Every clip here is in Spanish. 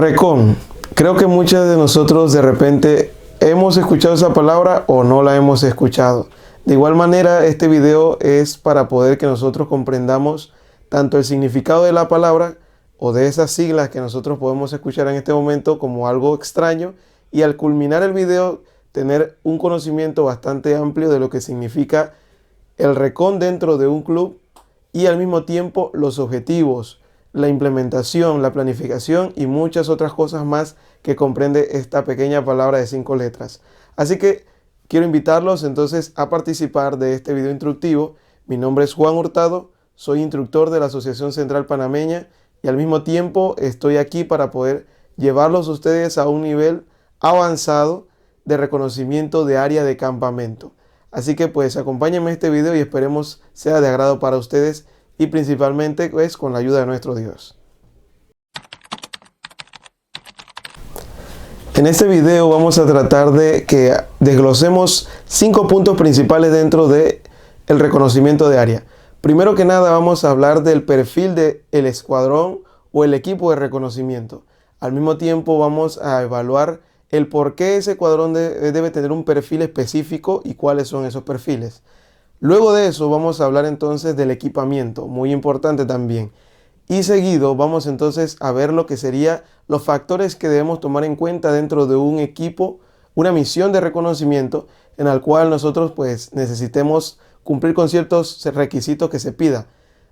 Recon. Creo que muchos de nosotros de repente hemos escuchado esa palabra o no la hemos escuchado. De igual manera, este video es para poder que nosotros comprendamos tanto el significado de la palabra o de esas siglas que nosotros podemos escuchar en este momento como algo extraño, y al culminar el video tener un conocimiento bastante amplio de lo que significa el Recon dentro de un club y al mismo tiempo los objetivos, la implementación, la planificación y muchas otras cosas más que comprende esta pequeña palabra de 5 letras. Así que quiero invitarlos entonces a participar de este video instructivo. Mi nombre es Juan Hurtado, soy instructor de la Asociación Central Panameña y al mismo tiempo estoy aquí para poder llevarlos a ustedes a un nivel avanzado de reconocimiento de área de campamento. Así que pues acompáñenme en este video y esperemos sea de agrado para ustedes y principalmente pues con la ayuda de nuestro Dios. En este video vamos a tratar de que desglosemos 5 puntos principales dentro de el reconocimiento de área. Primero que nada vamos a hablar del perfil del escuadrón o el equipo de reconocimiento. Al mismo tiempo vamos a evaluar el por qué ese escuadrón debe tener un perfil específico y cuáles son esos perfiles. Luego de eso vamos a hablar entonces del equipamiento, muy importante también. Y seguido vamos entonces a ver lo que serían los factores que debemos tomar en cuenta dentro de un equipo, una misión de reconocimiento en la cual nosotros pues necesitemos cumplir con ciertos requisitos que se pida.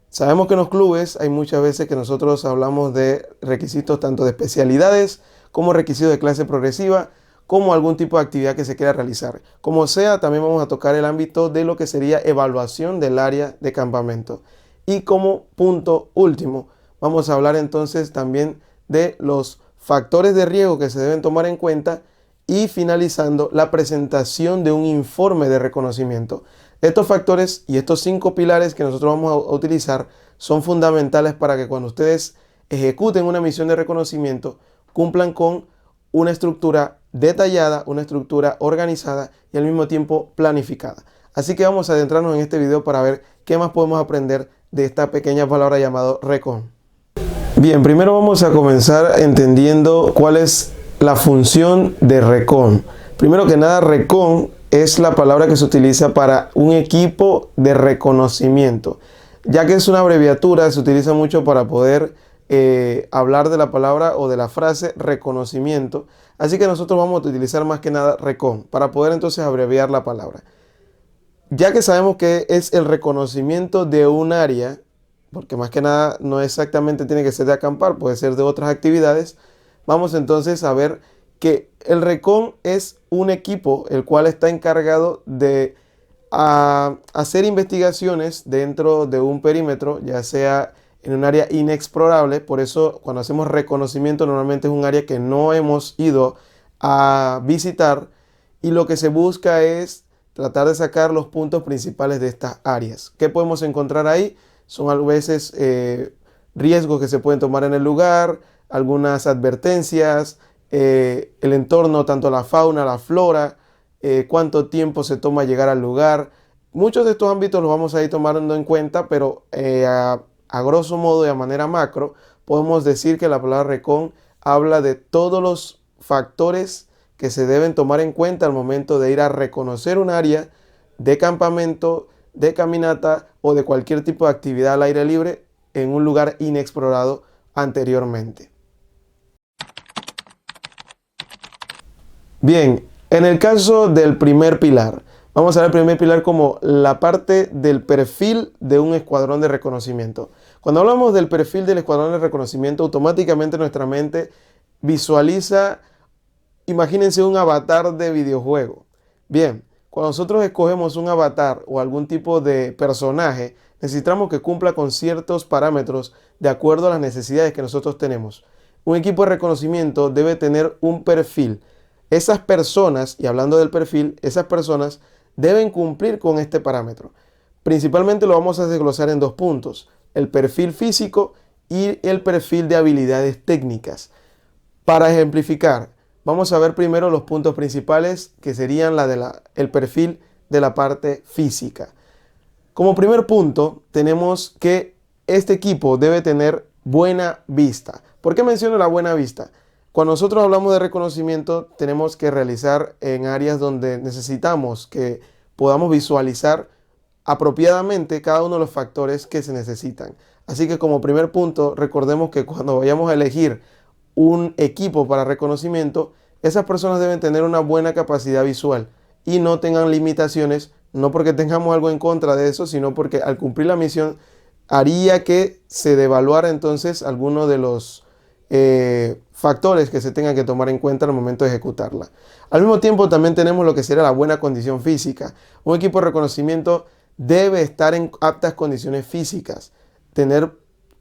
Sabemos que en los clubes hay muchas veces que nosotros hablamos de requisitos tanto de especialidades como requisitos de clase progresiva, como algún tipo de actividad que se quiera realizar. Como sea, también vamos a tocar el ámbito de lo que sería evaluación del área de campamento. Y como punto último, vamos a hablar entonces también de los factores de riesgo que se deben tomar en cuenta y finalizando la presentación de un informe de reconocimiento. Estos factores y estos 5 pilares que nosotros vamos a utilizar son fundamentales para que cuando ustedes ejecuten una misión de reconocimiento cumplan con una estructura detallada, una estructura organizada y al mismo tiempo planificada. Así que vamos a adentrarnos en este video para ver qué más podemos aprender de esta pequeña palabra llamada Recon. Bien, primero vamos a comenzar entendiendo cuál es la función de Recon. Primero que nada, Recon es la palabra que se utiliza para un equipo de reconocimiento. Ya que es una abreviatura, se utiliza mucho para poder hablar de la palabra o de la frase reconocimiento. Así que nosotros vamos a utilizar más que nada Recon para poder entonces abreviar la palabra. Ya que sabemos que es el reconocimiento de un área, porque más que nada no exactamente tiene que ser de acampar, puede ser de otras actividades, vamos entonces a ver que el Recon es un equipo el cual está encargado de hacer investigaciones dentro de un perímetro, ya sea en un área inexplorable. Por eso cuando hacemos reconocimiento normalmente es un área que no hemos ido a visitar y lo que se busca es tratar de sacar los puntos principales de estas áreas. ¿Qué podemos encontrar ahí? Son a veces riesgos que se pueden tomar en el lugar, algunas advertencias, el entorno, tanto la fauna, la flora, cuánto tiempo se toma llegar al lugar. Muchos de estos ámbitos los vamos a ir tomando en cuenta, pero a grosso modo y a manera macro, podemos decir que la palabra Recon habla de todos los factores que se deben tomar en cuenta al momento de ir a reconocer un área de campamento, de caminata o de cualquier tipo de actividad al aire libre en un lugar inexplorado anteriormente. Bien, en el caso del primer pilar, Vamos a ver el primer pilar como la parte del perfil de un escuadrón de reconocimiento. Cuando hablamos del perfil del escuadrón de reconocimiento, automáticamente nuestra mente visualiza, imagínense un avatar de videojuego. Bien, cuando nosotros escogemos un avatar o algún tipo de personaje, necesitamos que cumpla con ciertos parámetros de acuerdo a las necesidades que nosotros tenemos. Un equipo de reconocimiento debe tener un perfil. Esas personas, y hablando del perfil, esas personas deben cumplir con este parámetro. Principalmente lo vamos a desglosar en dos puntos: el perfil físico y el perfil de habilidades técnicas. Para ejemplificar, vamos a ver primero los puntos principales, que serían el perfil de la parte física. Como primer punto, tenemos que este equipo debe tener buena vista. ¿Por qué menciono la buena vista? Cuando nosotros hablamos de reconocimiento, tenemos que realizar en áreas donde necesitamos que podamos visualizar apropiadamente cada uno de los factores que se necesitan. Así que como primer punto, recordemos que cuando vayamos a elegir un equipo para reconocimiento, esas personas deben tener una buena capacidad visual y no tengan limitaciones, no porque tengamos algo en contra de eso, sino porque al cumplir la misión haría que se devaluara entonces alguno de los factores que se tengan que tomar en cuenta al momento de ejecutarla. Al mismo tiempo también tenemos lo que sería la buena condición física. Un equipo de reconocimiento debe estar en aptas condiciones físicas. Tener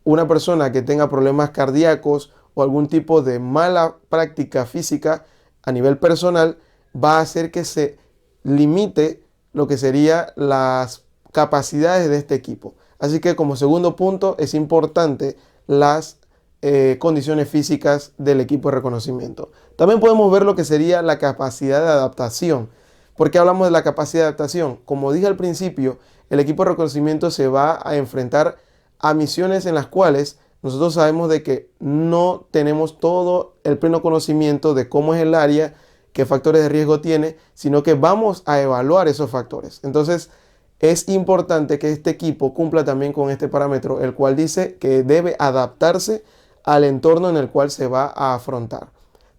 una persona que tenga problemas cardíacos o algún tipo de mala práctica física a nivel personal va a hacer que se limite lo que serían las capacidades de este equipo. Así que como segundo punto es importante las condiciones físicas del equipo de reconocimiento. También podemos ver lo que sería la capacidad de adaptación. ¿Por qué hablamos de la capacidad de adaptación? Como dije al principio, el equipo de reconocimiento se va a enfrentar a misiones en las cuales nosotros sabemos de que no tenemos todo el pleno conocimiento de cómo es el área, qué factores de riesgo tiene, sino que vamos a evaluar esos factores. Entonces, es importante que este equipo cumpla también con este parámetro, el cual dice que debe adaptarse al entorno en el cual se va a afrontar.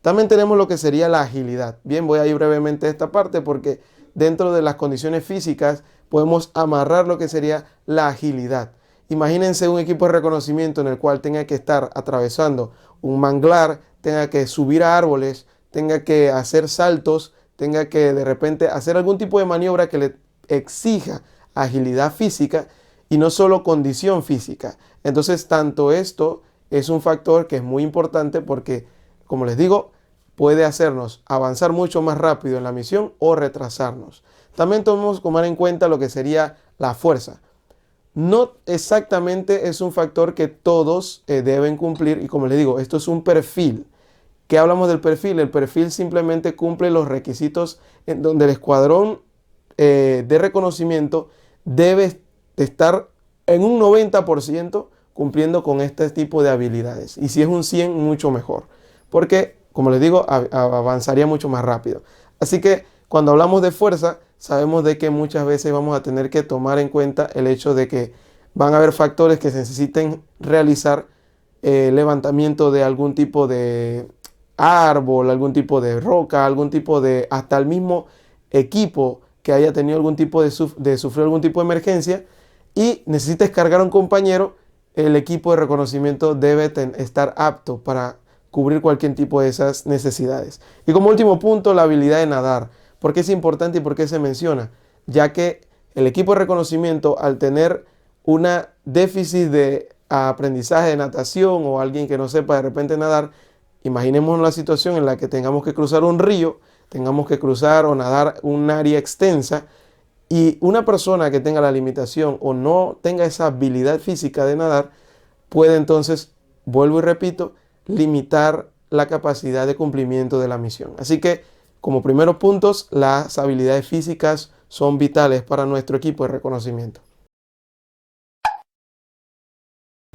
También tenemos lo que sería la agilidad. Bien, voy a ir brevemente a esta parte porque dentro de las condiciones físicas podemos amarrar lo que sería la agilidad. Imagínense un equipo de reconocimiento en el cual tenga que estar atravesando un manglar, tenga que subir a árboles, tenga que hacer saltos, tenga que de repente hacer algún tipo de maniobra que le exija agilidad física y no solo condición física. Entonces, tanto esto es un factor que es muy importante porque, como les digo, puede hacernos avanzar mucho más rápido en la misión o retrasarnos. También tenemos que tomar en cuenta lo que sería la fuerza. No exactamente es un factor que todos deben cumplir y, como les digo, esto es un perfil. ¿Qué hablamos del perfil? El perfil simplemente cumple los requisitos en donde el escuadrón de reconocimiento debe estar en un 90% cumpliendo con este tipo de habilidades. Y si es un 100, mucho mejor. Porque, como les digo, avanzaría mucho más rápido. Así que cuando hablamos de fuerza, sabemos de que muchas veces vamos a tener que tomar en cuenta el hecho de que van a haber factores que se necesiten realizar levantamiento de algún tipo de árbol, algún tipo de roca, algún tipo de, hasta el mismo equipo que haya tenido algún tipo de sufrir algún tipo de emergencia y necesites cargar a un compañero, el equipo de reconocimiento debe estar apto para cubrir cualquier tipo de esas necesidades. Y como último punto, la habilidad de nadar. ¿Por qué es importante y por qué se menciona? Ya que el equipo de reconocimiento, al tener una déficit de aprendizaje de natación o alguien que no sepa de repente nadar, imaginemos la situación en la que tengamos que cruzar un río, tengamos que cruzar o nadar un área extensa y una persona que tenga la limitación o no tenga esa habilidad física de nadar puede entonces, vuelvo y repito, limitar la capacidad de cumplimiento de la misión. Así que, como primeros puntos, las habilidades físicas son vitales para nuestro equipo de reconocimiento.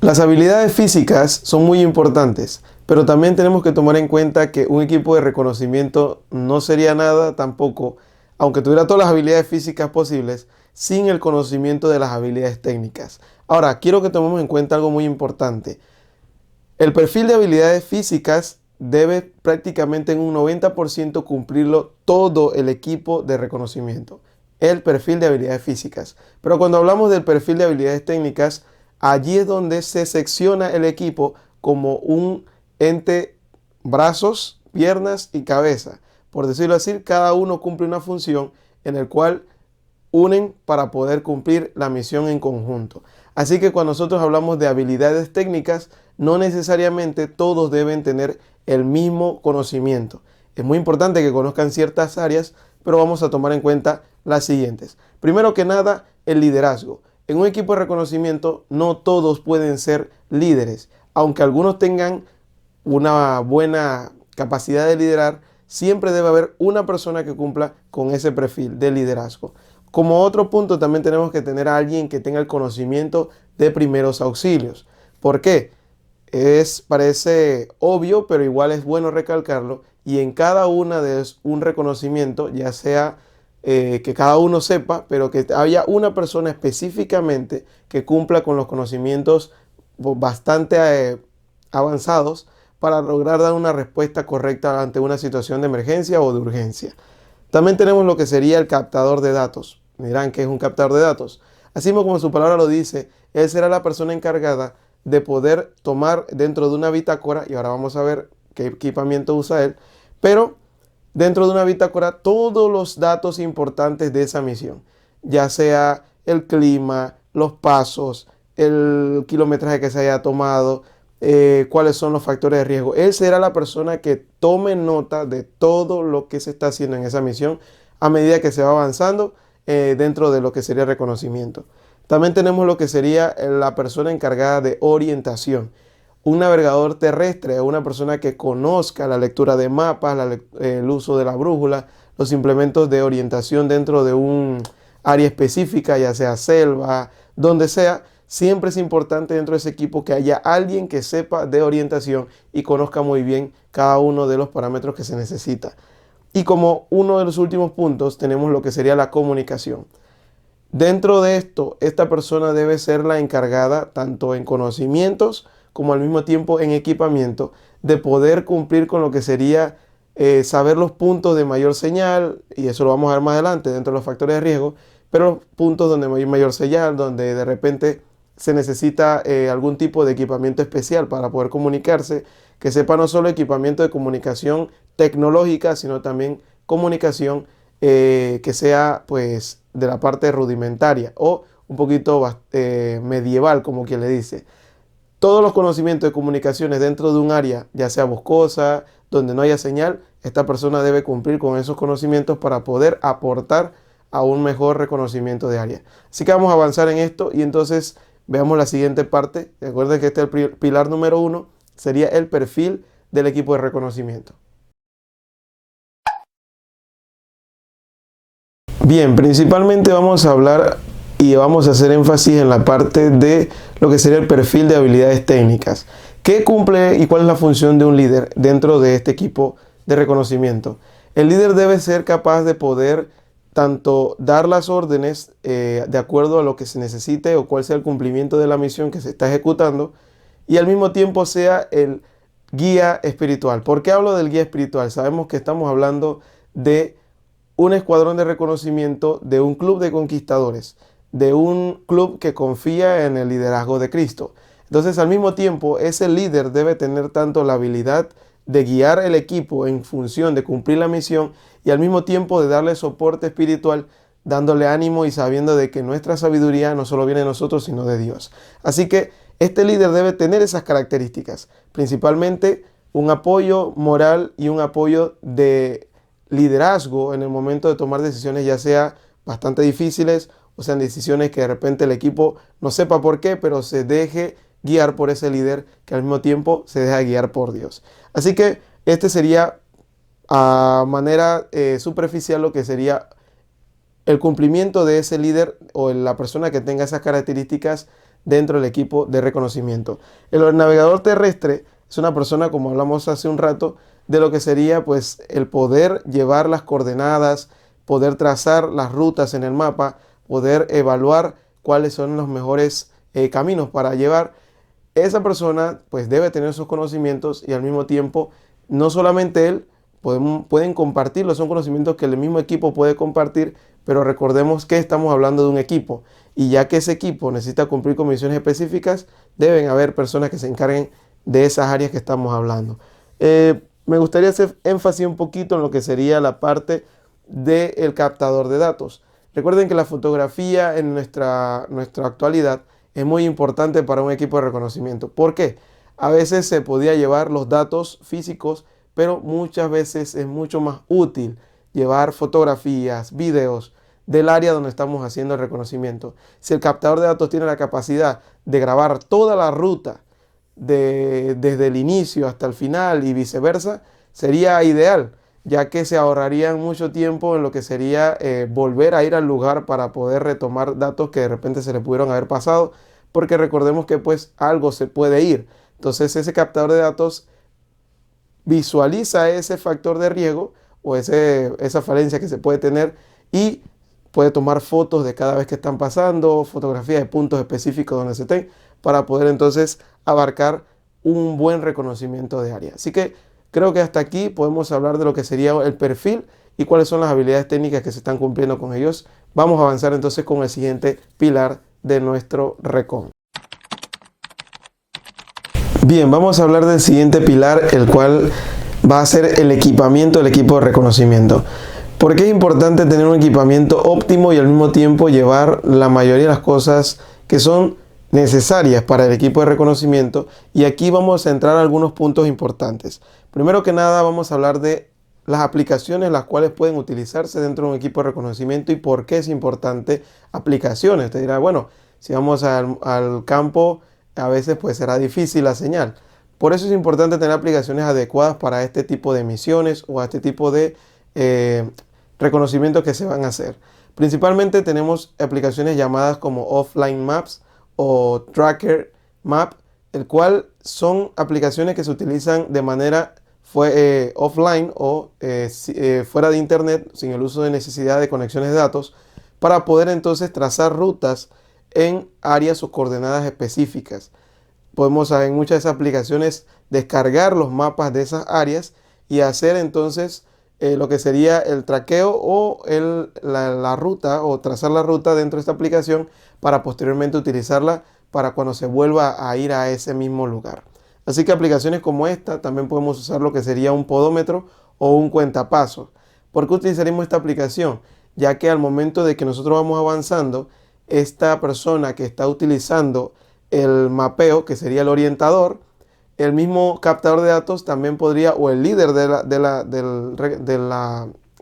Las habilidades físicas son muy importantes, pero también tenemos que tomar en cuenta que un equipo de reconocimiento no sería nada tampoco, aunque tuviera todas las habilidades físicas posibles, sin el conocimiento de las habilidades técnicas. Ahora, quiero que tomemos en cuenta algo muy importante. El perfil de habilidades físicas debe prácticamente en un 90% cumplirlo todo el equipo de reconocimiento. el perfil de habilidades físicas. Pero cuando hablamos del perfil de habilidades técnicas, allí es donde se secciona el equipo como un ente, brazos, piernas y cabeza. Por decirlo así, cada uno cumple una función en el cual unen para poder cumplir la misión en conjunto. Así que cuando nosotros hablamos de habilidades técnicas, no necesariamente todos deben tener el mismo conocimiento. Es muy importante que conozcan ciertas áreas, pero vamos a tomar en cuenta las siguientes. Primero que nada, el liderazgo. En un equipo de reconocimiento no todos pueden ser líderes. Aunque algunos tengan una buena capacidad de liderar, siempre debe haber una persona que cumpla con ese perfil de liderazgo. Como otro punto, también tenemos que tener a alguien que tenga el conocimiento de primeros auxilios. ¿Por qué? Parece obvio, pero igual es bueno recalcarlo. Y en cada una de un reconocimiento, ya sea que cada uno sepa, pero que haya una persona específicamente que cumpla con los conocimientos bastante avanzados para lograr dar una respuesta correcta ante una situación de emergencia o de urgencia. También tenemos lo que sería el captador de datos. Dirán que es un captador de datos. Así como su palabra lo dice, él será la persona encargada de poder tomar dentro de una bitácora, y ahora vamos a ver qué equipamiento usa él, pero dentro de una bitácora todos los datos importantes de esa misión, ya sea el clima, los pasos, el kilometraje que se haya tomado, cuáles son los factores de riesgo. Él será la persona que tome nota de todo lo que se está haciendo en esa misión a medida que se va avanzando dentro de lo que sería reconocimiento. También tenemos lo que sería la persona encargada de orientación. Un navegador terrestre, una persona que conozca la lectura de mapas, el uso de la brújula, los implementos de orientación dentro de un área específica, ya sea selva, donde sea. Siempre es importante dentro de ese equipo que haya alguien que sepa de orientación y conozca muy bien cada uno de los parámetros que se necesita. Y como uno de los últimos puntos tenemos lo que sería la comunicación. Dentro de esto, esta persona debe ser la encargada, tanto en conocimientos como al mismo tiempo en equipamiento, de poder cumplir con lo que sería saber los puntos de mayor señal, y eso lo vamos a ver más adelante dentro de los factores de riesgo, pero los puntos donde hay mayor señal, donde de repente se necesita algún tipo de equipamiento especial para poder comunicarse, que sepa no solo equipamiento de comunicación tecnológica, sino también comunicación que sea pues de la parte rudimentaria o un poquito medieval, como quien le dice. Todos los conocimientos de comunicaciones dentro de un área, ya sea boscosa, donde no haya señal, esta persona debe cumplir con esos conocimientos para poder aportar a un mejor reconocimiento de área. Así que vamos a avanzar en esto y entonces veamos la siguiente parte. Recuerden que este es el pilar número 1, sería el perfil del equipo de reconocimiento. Bien, principalmente vamos a hablar y vamos a hacer énfasis en la parte de lo que sería el perfil de habilidades técnicas. ¿Qué cumple y cuál es la función de un líder dentro de este equipo de reconocimiento? El líder debe ser capaz de poder tanto dar las órdenes de acuerdo a lo que se necesite o cuál sea el cumplimiento de la misión que se está ejecutando, y al mismo tiempo sea el guía espiritual. ¿Por qué hablo del guía espiritual? Sabemos que estamos hablando de un escuadrón de reconocimiento, de un club de conquistadores, de un club que confía en el liderazgo de Cristo. Entonces, al mismo tiempo, ese líder debe tener tanto la habilidad de guiar el equipo en función de cumplir la misión y al mismo tiempo de darle soporte espiritual, dándole ánimo y sabiendo de que nuestra sabiduría no solo viene de nosotros, sino de Dios. Así que este líder debe tener esas características, principalmente un apoyo moral y un apoyo de liderazgo en el momento de tomar decisiones, ya sea bastante difíciles o sean decisiones que de repente el equipo no sepa por qué, pero se deje guiar por ese líder que al mismo tiempo se deja guiar por Dios. Así que este sería a manera superficial lo que sería el cumplimiento de ese líder o la persona que tenga esas características dentro del equipo de reconocimiento. El navegador terrestre es una persona, como hablamos hace un rato, de lo que sería pues el poder llevar las coordenadas, poder trazar las rutas en el mapa, poder evaluar cuáles son los mejores caminos para llevar. Esa persona pues debe tener esos conocimientos y al mismo tiempo no solamente él, pueden compartirlo, son conocimientos que el mismo equipo puede compartir, pero recordemos que estamos hablando de un equipo y ya que ese equipo necesita cumplir con misiones específicas, deben haber personas que se encarguen de esas áreas que estamos hablando. Me gustaría hacer énfasis un poquito en lo que sería la parte del captador de datos. Recuerden que la fotografía en nuestra actualidad es muy importante para un equipo de reconocimiento. ¿Por qué? A veces se podía llevar los datos físicos, pero muchas veces es mucho más útil llevar fotografías, videos del área donde estamos haciendo el reconocimiento. Si el captador de datos tiene la capacidad de grabar toda la ruta desde el inicio hasta el final y viceversa, sería ideal, ya que se ahorrarían mucho tiempo en lo que sería volver a ir al lugar para poder retomar datos que de repente se le pudieron haber pasado, porque recordemos que pues algo se puede ir. Entonces ese captador de datos visualiza ese factor de riesgo o esa falencia que se puede tener y puede tomar fotos de cada vez que están pasando, fotografías de puntos específicos donde se estén, para poder entonces abarcar un buen reconocimiento de área. Así que creo que hasta aquí podemos hablar de lo que sería el perfil y cuáles son las habilidades técnicas que se están cumpliendo con ellos. Vamos a avanzar entonces con el siguiente pilar de nuestro recon. Bien, vamos a hablar del siguiente pilar, el cual va a ser el equipamiento del equipo de reconocimiento. ¿Por qué es importante tener un equipamiento óptimo y al mismo tiempo llevar la mayoría de las cosas que son necesarias para el equipo de reconocimiento? Y aquí vamos a entrar a algunos puntos importantes. Primero que nada vamos a hablar de las aplicaciones las cuales pueden utilizarse dentro de un equipo de reconocimiento y por qué es importante aplicaciones. Te dirá, bueno, si vamos al campo a veces pues será difícil la señal. Por eso es importante tener aplicaciones adecuadas para este tipo de misiones o a este tipo de reconocimientos que se van a hacer. Principalmente tenemos aplicaciones llamadas como Offline Maps o Tracker Map, el cual son aplicaciones que se utilizan de manera offline o fuera de internet, sin el uso de necesidad de conexiones de datos, para poder entonces trazar rutas en áreas o coordenadas específicas. Podemos en muchas de esas aplicaciones descargar los mapas de esas áreas y hacer entonces lo que sería el traqueo o la ruta o trazar la ruta dentro de esta aplicación para posteriormente utilizarla para cuando se vuelva a ir a ese mismo lugar. Así que aplicaciones como esta también podemos usar lo que sería un podómetro o un cuentapasos. ¿Por qué utilizaríamos esta aplicación? Ya que al momento de que nosotros vamos avanzando, esta persona que está utilizando el mapeo, que sería el orientador, el mismo captador de datos también podría, o el líder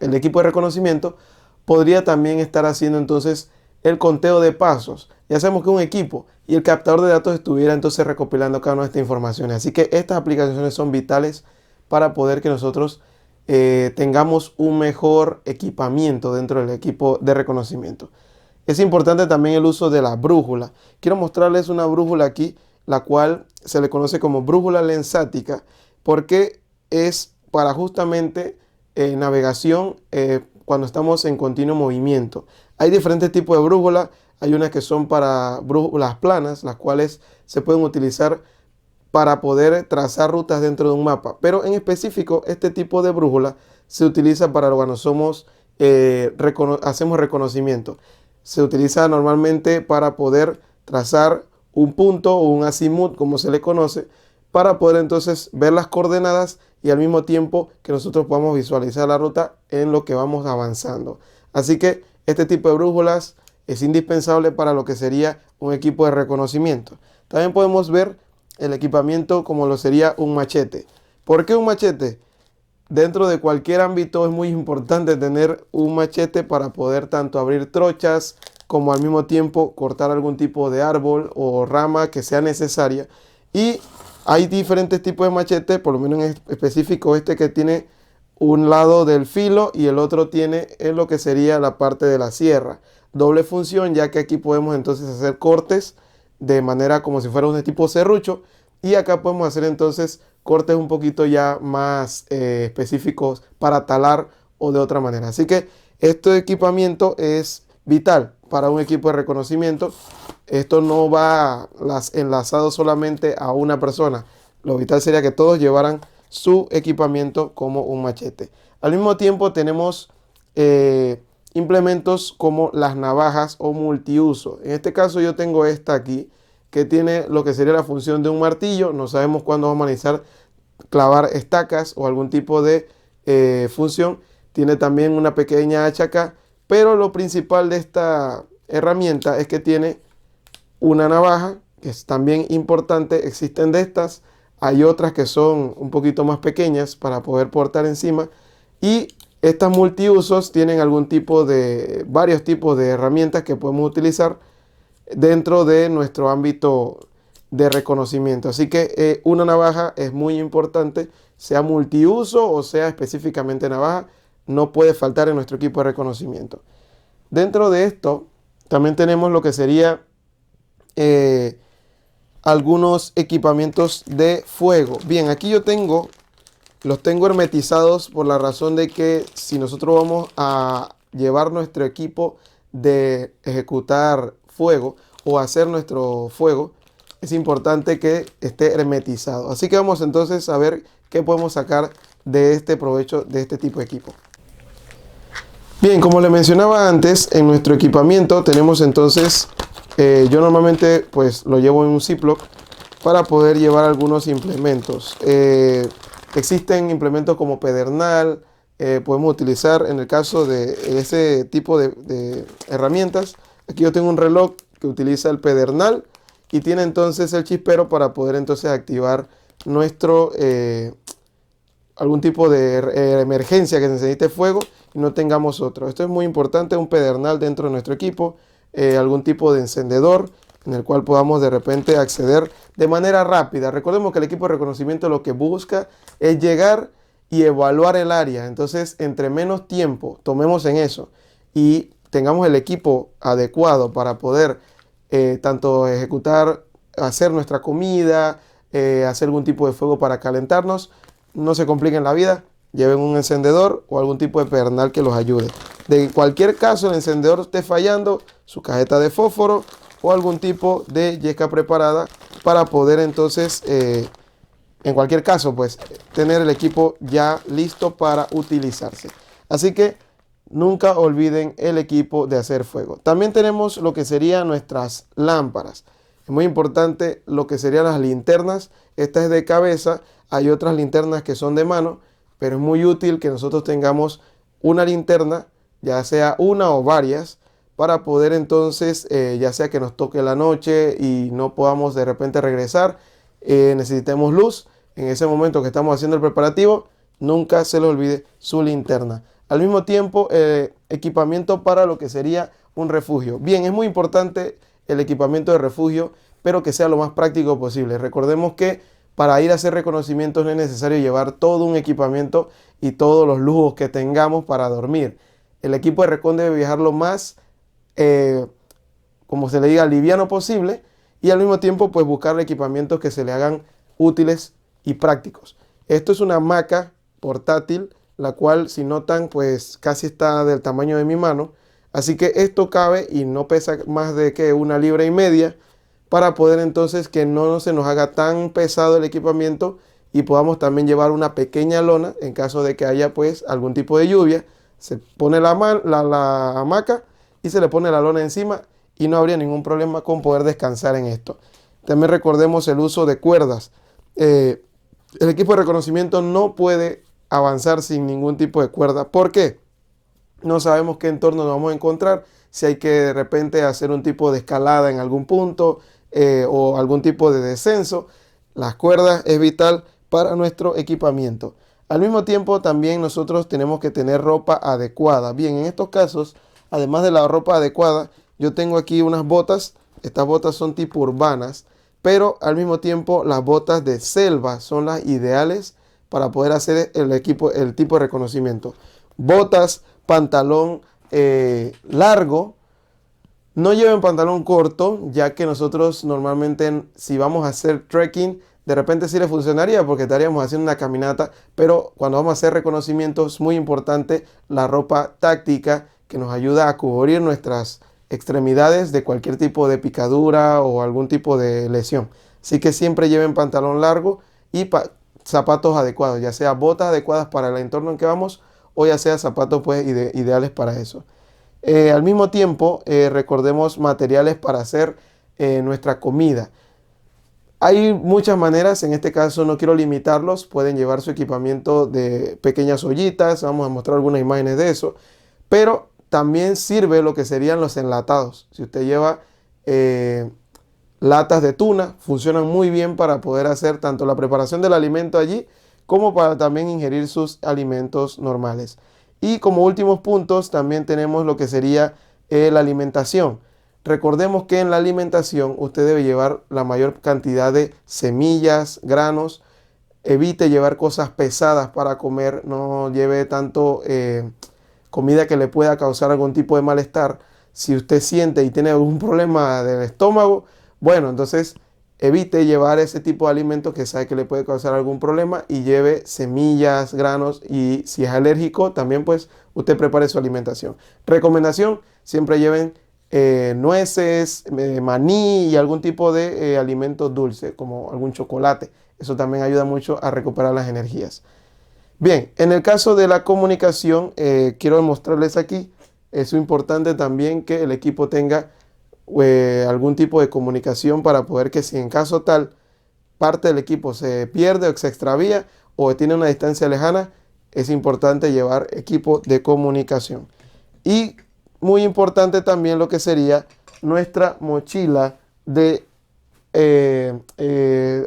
el equipo de reconocimiento, podría también estar haciendo entonces el conteo de pasos. Ya sabemos que un equipo y el captador de datos estuviera entonces recopilando cada una de estas informaciones. Así que estas aplicaciones son vitales para poder que nosotros tengamos un mejor equipamiento dentro del equipo de reconocimiento. Es importante también el uso de la brújula. Quiero mostrarles una brújula aquí, la cual se le conoce como brújula lensática, porque es para justamente navegación cuando estamos en continuo movimiento. Hay diferentes tipos de brújula. Hay unas que son para brújulas planas, las cuales se pueden utilizar para poder trazar rutas dentro de un mapa. Pero en específico, este tipo de brújula se utiliza para cuando hacemos reconocimiento. Se utiliza normalmente para poder trazar un punto o un azimut, como se le conoce, para poder entonces ver las coordenadas y al mismo tiempo que nosotros podamos visualizar la ruta en lo que vamos avanzando. Así que este tipo de brújulas es indispensable para lo que sería un equipo de reconocimiento. También podemos ver el equipamiento como lo sería un machete. ¿Por qué un machete? Dentro de cualquier ámbito es muy importante tener un machete para poder tanto abrir trochas como al mismo tiempo cortar algún tipo de árbol o rama que sea necesaria. Y hay diferentes tipos de machete, por lo menos en específico este que tiene un lado del filo y el otro tiene en lo que sería la parte de la sierra. Doble función, ya que aquí podemos entonces hacer cortes de manera como si fuera un tipo serrucho, y acá podemos hacer entonces cortes un poquito ya más específicos para talar o de otra manera. Así que este equipamiento es vital para un equipo de reconocimiento. Esto no va enlazado solamente a una persona. Lo vital sería que todos llevaran su equipamiento como un machete. Al mismo tiempo tenemos implementos como las navajas o multiuso. En este caso yo tengo esta aquí que tiene lo que sería la función de un martillo. No sabemos cuándo vamos a necesitar clavar estacas o algún tipo de función. Tiene también una pequeña hacha acá, pero lo principal de esta herramienta es que tiene una navaja, que es también importante. Existen de estas, hay otras que son un poquito más pequeñas para poder portar encima, y estas multiusos tienen varios tipos de herramientas que podemos utilizar dentro de nuestro ámbito de reconocimiento. Así que una navaja es muy importante, sea multiuso o sea específicamente navaja, no puede faltar en nuestro equipo de reconocimiento. Dentro de esto también tenemos lo que sería algunos equipamientos de fuego. Bien, aquí los tengo hermetizados por la razón de que si nosotros vamos a llevar nuestro equipo de ejecutar fuego o hacer nuestro fuego, es importante que esté hermetizado. Así que vamos entonces a ver qué podemos sacar de este provecho de este tipo de equipo. Bien, como le mencionaba antes, en nuestro equipamiento tenemos entonces, yo normalmente pues lo llevo en un Ziploc para poder llevar algunos implementos. Existen implementos como pedernal, podemos utilizar en el caso de ese tipo de herramientas. Aquí yo tengo un reloj que utiliza el pedernal y tiene entonces el chispero para poder entonces activar nuestro algún tipo de emergencia que se necesite fuego y no tengamos otro. Esto es muy importante, un pedernal dentro de nuestro equipo, algún tipo de encendedor en el cual podamos de repente acceder de manera rápida. Recordemos que el equipo de reconocimiento lo que busca es llegar y evaluar el área. Entonces, entre menos tiempo tomemos en eso y tengamos el equipo adecuado para poder tanto ejecutar, hacer nuestra comida, hacer algún tipo de fuego para calentarnos, no se compliquen la vida, lleven un encendedor o algún tipo de pedernal que los ayude. De cualquier caso, el encendedor esté fallando, su cajeta de fósforo o algún tipo de yesca preparada para poder entonces, en cualquier caso, pues tener el equipo ya listo para utilizarse. Así que nunca olviden el equipo de hacer fuego. También tenemos lo que serían nuestras lámparas. Es muy importante lo que serían las linternas. Esta es de cabeza. Hay otras linternas que son de mano, pero es muy útil que nosotros tengamos una linterna, ya sea una o varias, para poder entonces, ya sea que nos toque la noche y no podamos de repente regresar, necesitemos luz. En ese momento que estamos haciendo el preparativo, nunca se le olvide su linterna. Al mismo tiempo, equipamiento para lo que sería un refugio. Bien, es muy importante el equipamiento de refugio, pero que sea lo más práctico posible. Recordemos que para ir a hacer reconocimientos no es necesario llevar todo un equipamiento y todos los lujos que tengamos para dormir. El equipo de recon debe viajar lo más, como se le diga, liviano posible, y al mismo tiempo pues buscar equipamientos que se le hagan útiles y prácticos. Esto es una hamaca portátil, la cual, si notan, pues casi está del tamaño de mi mano. Así que esto cabe y no pesa más de que 1,5 libras, para poder entonces que no se nos haga tan pesado el equipamiento y podamos también llevar una pequeña lona en caso de que haya pues algún tipo de lluvia. Se pone la hamaca y se le pone la lona encima y no habría ningún problema con poder descansar en esto. También recordemos el uso de cuerdas. El equipo de reconocimiento no puede avanzar sin ningún tipo de cuerda. ¿Por qué? No sabemos qué entorno nos vamos a encontrar, si hay que de repente hacer un tipo de escalada en algún punto o algún tipo de descenso. Las cuerdas es vital para nuestro equipamiento. Al mismo tiempo también nosotros tenemos que tener ropa adecuada. Bien, en estos casos, además de la ropa adecuada, yo tengo aquí unas botas. Estas botas son tipo urbanas, pero al mismo tiempo las botas de selva son las ideales para poder hacer el tipo de reconocimiento. Botas, pantalón largo. No lleven pantalón corto, ya que nosotros normalmente si vamos a hacer trekking, de repente sí le funcionaría porque estaríamos haciendo una caminata, pero cuando vamos a hacer reconocimiento es muy importante la ropa táctica que nos ayuda a cubrir nuestras extremidades de cualquier tipo de picadura o algún tipo de lesión. Así que siempre lleven pantalón largo y zapatos adecuados, ya sea botas adecuadas para el entorno en que vamos o ya sea zapatos pues ideales para eso. Al mismo tiempo, recordemos materiales para hacer nuestra comida. Hay muchas maneras, en este caso no quiero limitarlos, pueden llevar su equipamiento de pequeñas ollitas, vamos a mostrar algunas imágenes de eso, pero también sirve lo que serían los enlatados. Si usted lleva latas de tuna, funcionan muy bien para poder hacer tanto la preparación del alimento allí, como para también ingerir sus alimentos normales. Y como últimos puntos también tenemos lo que sería la alimentación. Recordemos que en la alimentación usted debe llevar la mayor cantidad de semillas, granos. Evite llevar cosas pesadas para comer. No lleve tanto comida que le pueda causar algún tipo de malestar. Si usted siente y tiene algún problema del estómago, bueno, entonces evite llevar ese tipo de alimentos que sabe que le puede causar algún problema y lleve semillas, granos, y si es alérgico también pues usted prepare su alimentación. Recomendación, siempre lleven nueces, maní y algún tipo de alimento dulce como algún chocolate. Eso también ayuda mucho a recuperar las energías. Bien, en el caso de la comunicación, quiero mostrarles aquí, es importante también que el equipo tenga algún tipo de comunicación para poder que si en caso tal parte del equipo se pierde o se extravía o tiene una distancia lejana, es importante llevar equipo de comunicación. Y muy importante también lo que sería nuestra mochila de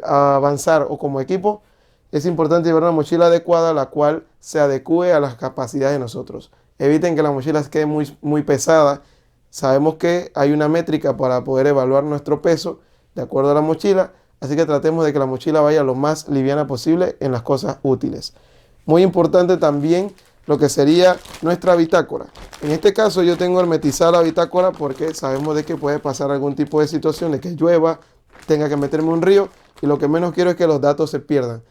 avanzar o como equipo. Es importante llevar una mochila adecuada, la cual se adecue a las capacidades de nosotros. Eviten que la mochila quede muy pesada. Sabemos que hay una métrica para poder evaluar nuestro peso de acuerdo a la mochila, así que tratemos de que la mochila vaya lo más liviana posible en las cosas útiles. Muy importante también lo que sería nuestra bitácora. En este caso yo tengo hermetizada la bitácora porque sabemos de que puede pasar algún tipo de situación de que llueva, tenga que meterme en un río y lo que menos quiero es que los datos se pierdan.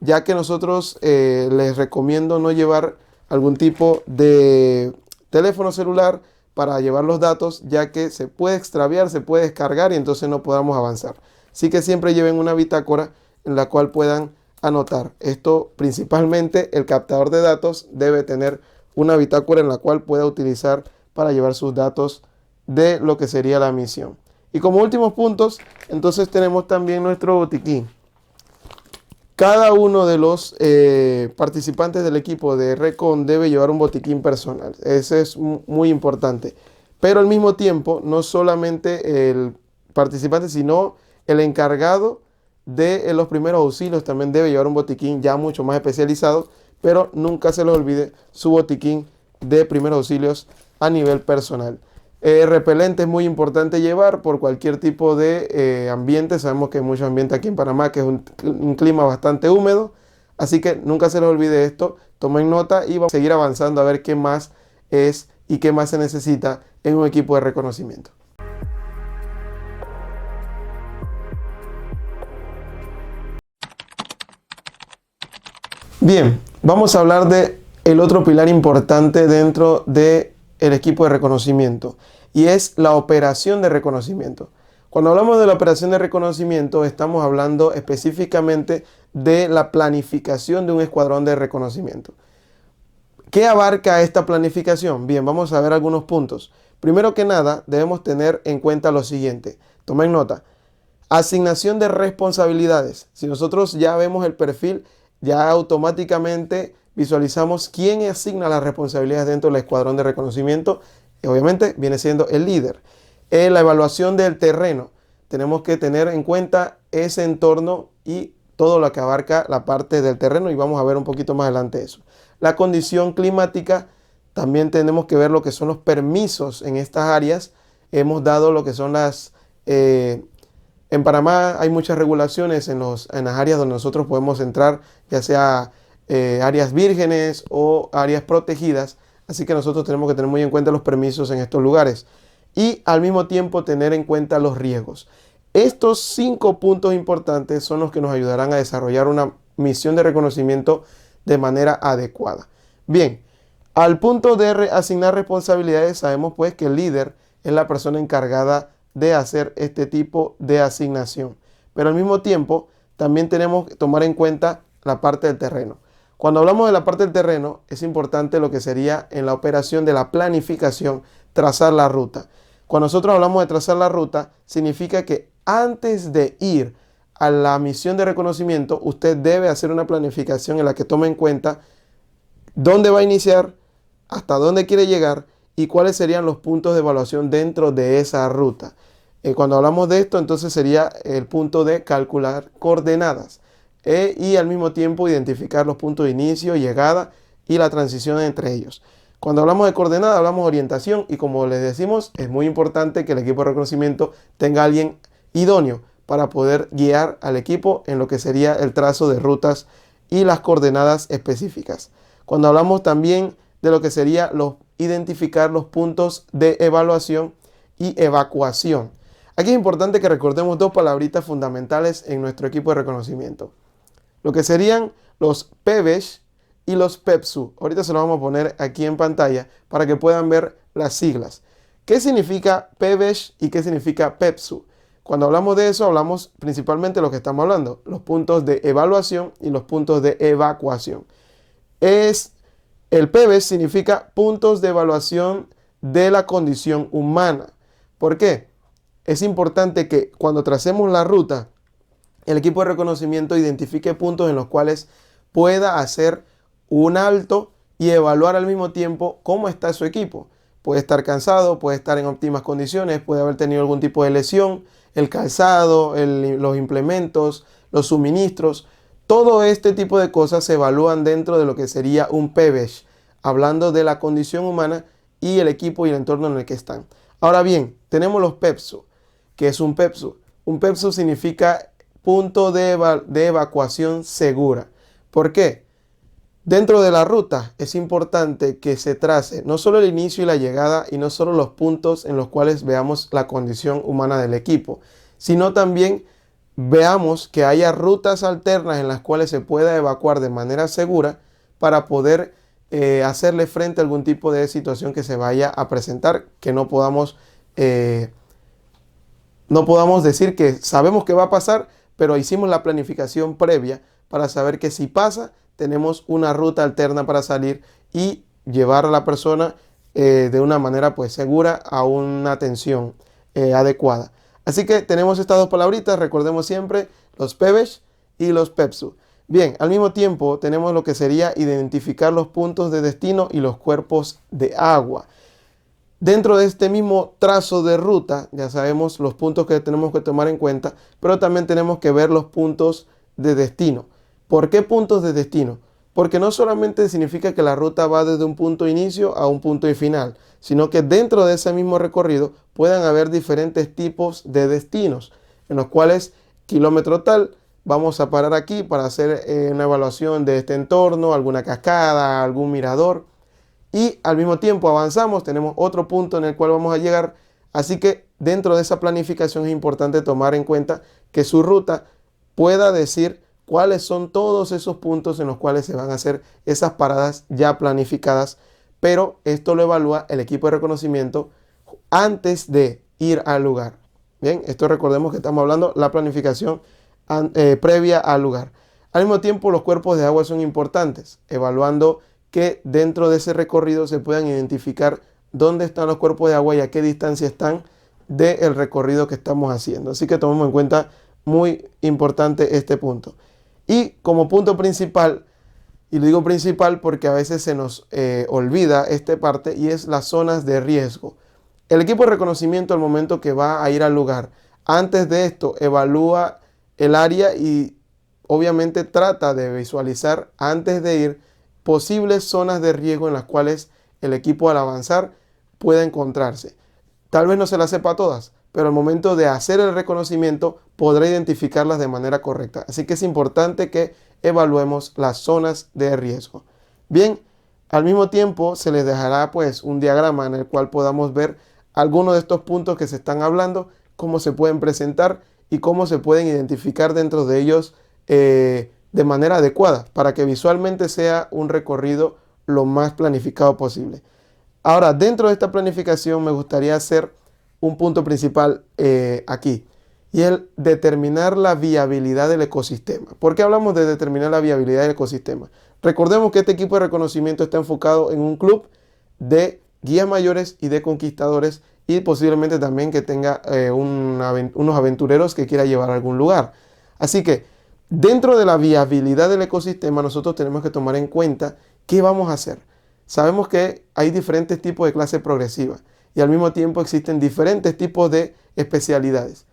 Ya que nosotros les recomiendo no llevar algún tipo de teléfono celular para llevar los datos, ya que se puede extraviar, se puede descargar y entonces no podamos avanzar. Así que siempre lleven una bitácora en la cual puedan anotar. Esto principalmente el captador de datos debe tener una bitácora en la cual pueda utilizar para llevar sus datos de lo que sería la misión. Y como últimos puntos, entonces tenemos también nuestro botiquín. Cada uno de los participantes del equipo de Recon debe llevar un botiquín personal. Ese es muy importante. Pero al mismo tiempo, no solamente el participante, sino el encargado de los primeros auxilios también debe llevar un botiquín ya mucho más especializado, pero nunca se les olvide su botiquín de primeros auxilios a nivel personal. Repelente es muy importante llevar por cualquier tipo de ambiente. Sabemos que hay mucho ambiente aquí en Panamá, que es un clima bastante húmedo. Así que nunca se les olvide esto. Tomen nota y vamos a seguir avanzando a ver qué más es y qué más se necesita en un equipo de reconocimiento. Bien, vamos a hablar de el otro pilar importante dentro de el equipo de reconocimiento y es la operación de reconocimiento. Cuando hablamos de la operación de reconocimiento estamos hablando específicamente de la planificación de un escuadrón de reconocimiento. ¿Qué abarca esta planificación? Bien, vamos a ver algunos puntos. Primero que nada debemos tener en cuenta lo siguiente. Tomen nota. Asignación de responsabilidades. Si nosotros ya vemos el perfil, ya automáticamente visualizamos quién asigna las responsabilidades dentro del escuadrón de reconocimiento. Y obviamente viene siendo el líder. La evaluación del terreno. Tenemos que tener en cuenta ese entorno y todo lo que abarca la parte del terreno y vamos a ver un poquito más adelante eso. La condición climática. También tenemos que ver lo que son los permisos en estas áreas. Hemos dado lo que son las... en Panamá hay muchas regulaciones en las áreas donde nosotros podemos entrar, ya sea áreas vírgenes o áreas protegidas. Así que nosotros tenemos que tener muy en cuenta los permisos en estos lugares. Y al mismo tiempo tener en cuenta los riesgos. Estos 5 puntos importantes son los que nos ayudarán a desarrollar una misión de reconocimiento de manera adecuada. Bien, al punto de asignar responsabilidades, sabemos pues que el líder es la persona encargada de hacer este tipo de asignación. Pero al mismo tiempo también tenemos que tomar en cuenta la parte del terreno. Cuando hablamos de la parte del terreno, es importante lo que sería en la operación de la planificación, trazar la ruta. Cuando nosotros hablamos de trazar la ruta, significa que antes de ir a la misión de reconocimiento, usted debe hacer una planificación en la que tome en cuenta dónde va a iniciar, hasta dónde quiere llegar y cuáles serían los puntos de evaluación dentro de esa ruta. Cuando hablamos de esto, entonces sería el punto de calcular coordenadas y al mismo tiempo identificar los puntos de inicio, llegada y la transición entre ellos. Cuando hablamos de coordenadas, hablamos de orientación y como les decimos, es muy importante que el equipo de reconocimiento tenga a alguien idóneo para poder guiar al equipo en lo que sería el trazo de rutas y las coordenadas específicas. Cuando hablamos también de lo que sería identificar los puntos de evaluación y evacuación. Aquí es importante que recordemos dos palabritas fundamentales en nuestro equipo de reconocimiento. Lo que serían los PVESH y los PEPSU. Ahorita se lo vamos a poner aquí en pantalla para que puedan ver las siglas. ¿Qué significa PVESH y qué significa PEPSU? Cuando hablamos de eso, hablamos principalmente de lo que estamos hablando, los puntos de evaluación y los puntos de evacuación. El PVESH significa puntos de evaluación de la condición humana. ¿Por qué? Es importante que cuando tracemos la ruta, el equipo de reconocimiento identifique puntos en los cuales pueda hacer un alto y evaluar al mismo tiempo cómo está su equipo. Puede estar cansado, puede estar en óptimas condiciones, puede haber tenido algún tipo de lesión, el calzado, los implementos, los suministros. Todo este tipo de cosas se evalúan dentro de lo que sería un PVESH, hablando de la condición humana y el equipo y el entorno en el que están. Ahora bien, tenemos los PEPSU. ¿Qué es un PEPSU? Un PEPSU significa punto de evacuación segura. ¿Por qué? Dentro de la ruta es importante que se trace no solo el inicio y la llegada y no solo los puntos en los cuales veamos la condición humana del equipo, sino también veamos que haya rutas alternas en las cuales se pueda evacuar de manera segura para poder hacerle frente a algún tipo de situación que se vaya a presentar, que no podamos decir que sabemos que va a pasar, pero hicimos la planificación previa para saber que si pasa, tenemos una ruta alterna para salir y llevar a la persona de una manera pues segura a una atención adecuada. Así que tenemos estas dos palabritas, recordemos siempre los PVESH y los PEPSU. Bien, al mismo tiempo tenemos lo que sería identificar los puntos de destino y los cuerpos de agua. Dentro de este mismo trazo de ruta, ya sabemos los puntos que tenemos que tomar en cuenta, pero también tenemos que ver los puntos de destino. ¿Por qué puntos de destino? Porque no solamente significa que la ruta va desde un punto de inicio a un punto de final, sino que dentro de ese mismo recorrido puedan haber diferentes tipos de destinos, en los cuales kilómetro tal, vamos a parar aquí para hacer una evaluación de este entorno, alguna cascada, algún mirador. Y al mismo tiempo avanzamos, tenemos otro punto en el cual vamos a llegar. Así que dentro de esa planificación es importante tomar en cuenta que su ruta pueda decir cuáles son todos esos puntos en los cuales se van a hacer esas paradas ya planificadas. Pero esto lo evalúa el equipo de reconocimiento antes de ir al lugar. Bien, esto recordemos que estamos hablando de la planificación previa al lugar. Al mismo tiempo, los cuerpos de agua son importantes, evaluando que dentro de ese recorrido se puedan identificar dónde están los cuerpos de agua y a qué distancia están del recorrido que estamos haciendo. Así que tomemos en cuenta, muy importante este punto. Y como punto principal, y lo digo principal porque a veces se nos olvida esta parte, y es las zonas de riesgo. El equipo de reconocimiento al momento que va a ir al lugar, antes de esto evalúa el área y obviamente trata de visualizar antes de ir posibles zonas de riesgo en las cuales el equipo al avanzar pueda encontrarse. Tal vez no se las sepa todas, pero al momento de hacer el reconocimiento podrá identificarlas de manera correcta. Así que es importante que evaluemos las zonas de riesgo. Bien, al mismo tiempo se les dejará pues un diagrama en el cual podamos ver algunos de estos puntos que se están hablando, cómo se pueden presentar y cómo se pueden identificar dentro de ellos de manera adecuada para que visualmente sea un recorrido lo más planificado posible. Ahora, dentro de esta planificación me gustaría hacer un punto principal aquí, y el determinar la viabilidad del ecosistema. ¿Por qué hablamos de determinar la viabilidad del ecosistema? Recordemos que este equipo de reconocimiento está enfocado en un club de guías mayores y de conquistadores, y posiblemente también que tenga unos aventureros que quiera llevar a algún lugar. Así que dentro de la viabilidad del ecosistema nosotros tenemos que tomar en cuenta qué vamos a hacer. Sabemos que hay diferentes tipos de clase progresiva y al mismo tiempo existen diferentes tipos de especialidades.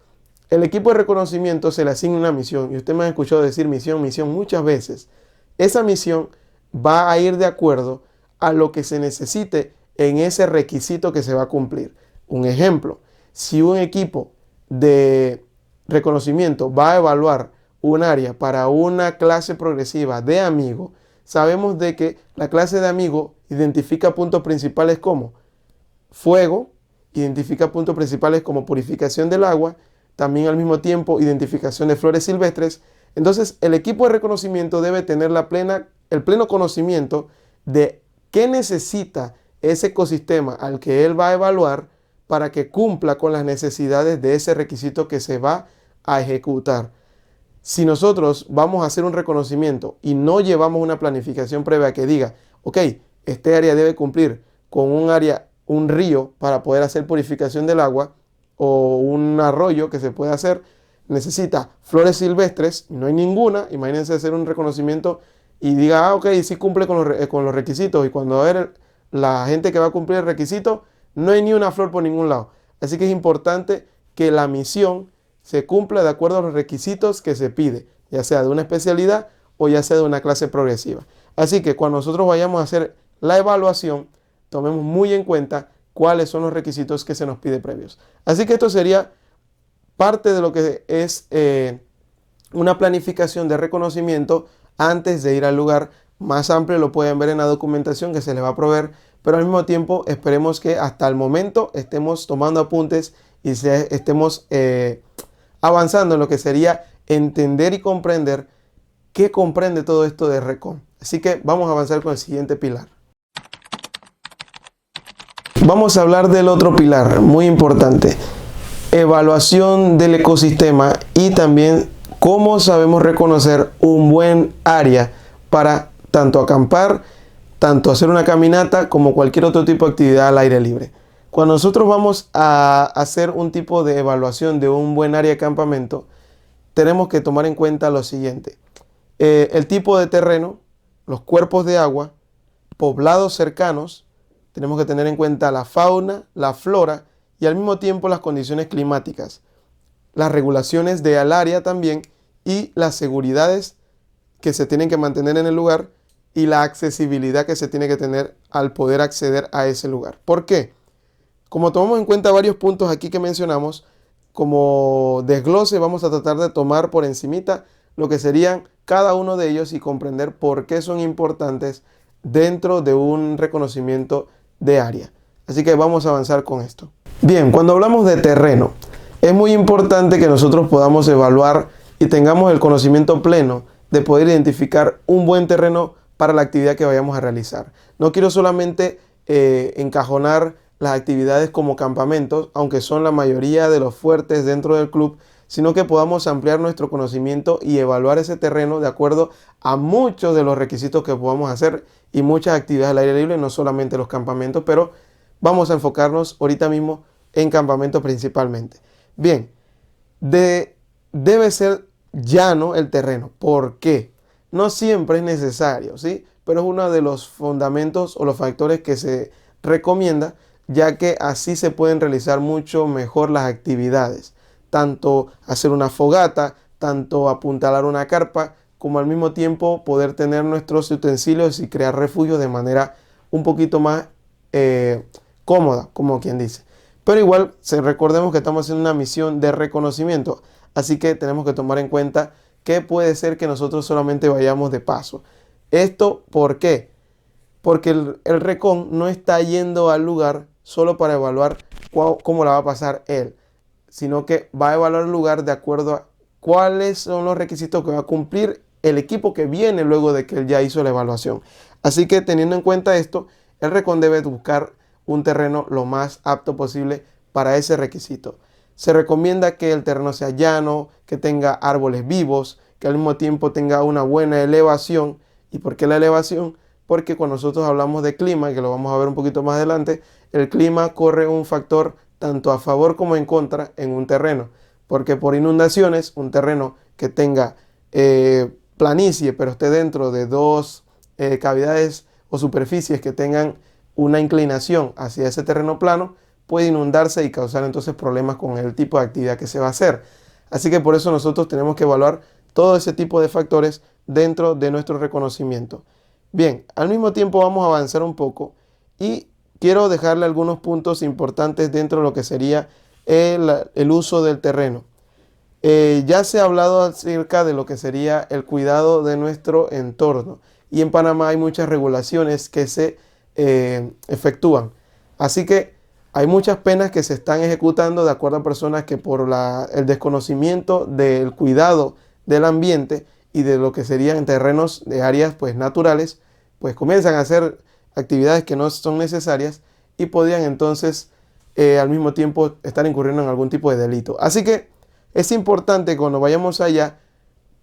El equipo de reconocimiento se le asigna una misión, y usted me ha escuchado decir misión, misión muchas veces. Esa misión va a ir de acuerdo a lo que se necesite en ese requisito que se va a cumplir. Un ejemplo, si un equipo de reconocimiento va a evaluar un área para una clase progresiva de amigo, sabemos de que la clase de amigo identifica puntos principales como fuego, identifica puntos principales como purificación del agua, también al mismo tiempo identificación de flores silvestres. Entonces el equipo de reconocimiento debe tener el pleno conocimiento de qué necesita ese ecosistema al que él va a evaluar para que cumpla con las necesidades de ese requisito que se va a ejecutar. Si nosotros vamos a hacer un reconocimiento y no llevamos una planificación previa que diga, ok, este área debe cumplir con un río para poder hacer purificación del agua, o un arroyo que se puede hacer, necesita flores silvestres, y no hay ninguna. Imagínense hacer un reconocimiento y diga, ok, sí cumple con los requisitos, y cuando a ver la gente que va a cumplir el requisito, no hay ni una flor por ningún lado. Así que es importante que la misión se cumpla de acuerdo a los requisitos que se pide, ya sea de una especialidad o ya sea de una clase progresiva. Así que cuando nosotros vayamos a hacer la evaluación, tomemos muy en cuenta cuáles son los requisitos que se nos pide previos. Así que esto sería parte de lo que es una planificación de reconocimiento antes de ir al lugar. Más amplio lo pueden ver en la documentación que se les va a proveer, pero al mismo tiempo esperemos que hasta el momento estemos tomando apuntes y estemos avanzando en lo que sería entender y comprender qué comprende todo esto de Recon. Así que vamos a avanzar con el siguiente pilar. Vamos a hablar del otro pilar muy importante, evaluación del ecosistema, y también cómo sabemos reconocer un buen área para tanto acampar, tanto hacer una caminata como cualquier otro tipo de actividad al aire libre. Cuando nosotros vamos a hacer un tipo de evaluación de un buen área de campamento, tenemos que tomar en cuenta lo siguiente: el tipo de terreno, los cuerpos de agua, poblados cercanos. Tenemos que tener en cuenta la fauna, la flora y al mismo tiempo las condiciones climáticas, las regulaciones del área también, y las seguridades que se tienen que mantener en el lugar y la accesibilidad que se tiene que tener al poder acceder a ese lugar. ¿Por qué? Como tomamos en cuenta varios puntos aquí que mencionamos, como desglose vamos a tratar de tomar por encimita lo que serían cada uno de ellos y comprender por qué son importantes dentro de un reconocimiento de área. Así que vamos a avanzar con esto. Bien, cuando hablamos de terreno, es muy importante que nosotros podamos evaluar y tengamos el conocimiento pleno de poder identificar un buen terreno para la actividad que vayamos a realizar. No quiero solamente encajonar las actividades como campamentos, aunque son la mayoría de los fuertes dentro del club, sino que podamos ampliar nuestro conocimiento y evaluar ese terreno de acuerdo a muchos de los requisitos que podamos hacer y muchas actividades al aire libre, no solamente los campamentos, pero vamos a enfocarnos ahorita mismo en campamentos principalmente. Bien, debe ser llano el terreno. ¿Por qué? No siempre es necesario, ¿sí? Pero es uno de los fundamentos o los factores que se recomienda, ya que así se pueden realizar mucho mejor las actividades. Tanto hacer una fogata, tanto apuntalar una carpa, como al mismo tiempo poder tener nuestros utensilios y crear refugios de manera un poquito más cómoda, como quien dice. Pero igual, recordemos que estamos haciendo una misión de reconocimiento, así que tenemos que tomar en cuenta que puede ser que nosotros solamente vayamos de paso. ¿Esto por qué? Porque el recon no está yendo al lugar solo para evaluar cómo la va a pasar él, sino que va a evaluar el lugar de acuerdo a cuáles son los requisitos que va a cumplir el equipo que viene luego de que él ya hizo la evaluación. Así que teniendo en cuenta esto, el recon debe buscar un terreno lo más apto posible para ese requisito. Se recomienda que el terreno sea llano, que tenga árboles vivos, que al mismo tiempo tenga una buena elevación. ¿Y por qué la elevación? Porque cuando nosotros hablamos de clima, que lo vamos a ver un poquito más adelante, el clima corre un factor tanto a favor como en contra en un terreno. Porque por inundaciones, un terreno que tenga planicie, pero esté dentro de dos cavidades o superficies que tengan una inclinación hacia ese terreno plano, puede inundarse y causar entonces problemas con el tipo de actividad que se va a hacer. Así que por eso nosotros tenemos que evaluar todo ese tipo de factores dentro de nuestro reconocimiento. Bien, al mismo tiempo vamos a avanzar un poco y quiero dejarle algunos puntos importantes dentro de lo que sería el uso del terreno. Ya se ha hablado acerca de lo que sería el cuidado de nuestro entorno y en Panamá hay muchas regulaciones que se efectúan. Así que hay muchas penas que se están ejecutando de acuerdo a personas que por el desconocimiento del cuidado del ambiente y de lo que serían terrenos de áreas pues naturales, pues comienzan a hacer actividades que no son necesarias y podrían entonces al mismo tiempo estar incurriendo en algún tipo de delito. Así que es importante que cuando vayamos allá